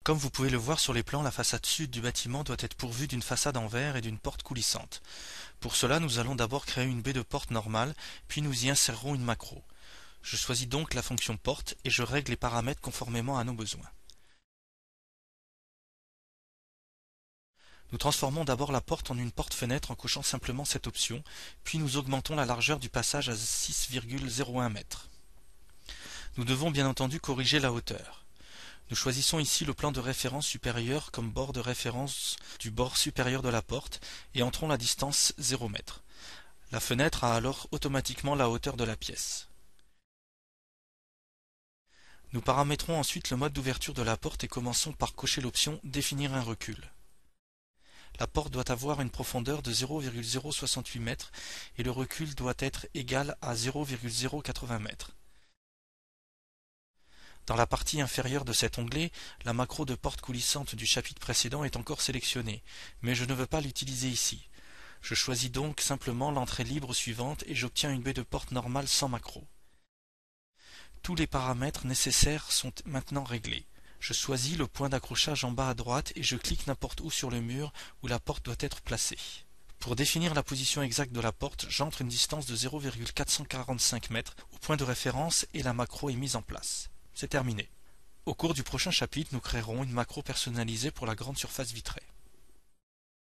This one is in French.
Comme vous pouvez le voir sur les plans, la façade sud du bâtiment doit être pourvue d'une façade en verre et d'une porte coulissante. Pour cela, nous allons d'abord créer une baie de porte normale, puis nous y insérerons une macro. Je choisis donc la fonction porte et je règle les paramètres conformément à nos besoins. Nous transformons d'abord la porte en une porte-fenêtre en cochant simplement cette option, puis nous augmentons la largeur du passage à 6,01 m. Nous devons bien entendu corriger la hauteur. Nous choisissons ici le plan de référence supérieur comme bord de référence du bord supérieur de la porte et entrons la distance 0 m. La fenêtre a alors automatiquement la hauteur de la pièce. Nous paramétrons ensuite le mode d'ouverture de la porte et commençons par cocher l'option « Définir un recul ». La porte doit avoir une profondeur de 0,068 m et le recul doit être égal à 0,080 m. Dans la partie inférieure de cet onglet, la macro de porte coulissante du chapitre précédent est encore sélectionnée, mais je ne veux pas l'utiliser ici. Je choisis donc simplement l'entrée libre suivante et j'obtiens une baie de porte normale sans macro. Tous les paramètres nécessaires sont maintenant réglés. Je choisis le point d'accrochage en bas à droite et je clique n'importe où sur le mur où la porte doit être placée. Pour définir la position exacte de la porte, j'entre une distance de 0,445 m au point de référence et la macro est mise en place. C'est terminé. Au cours du prochain chapitre, nous créerons une macro personnalisée pour la grande surface vitrée.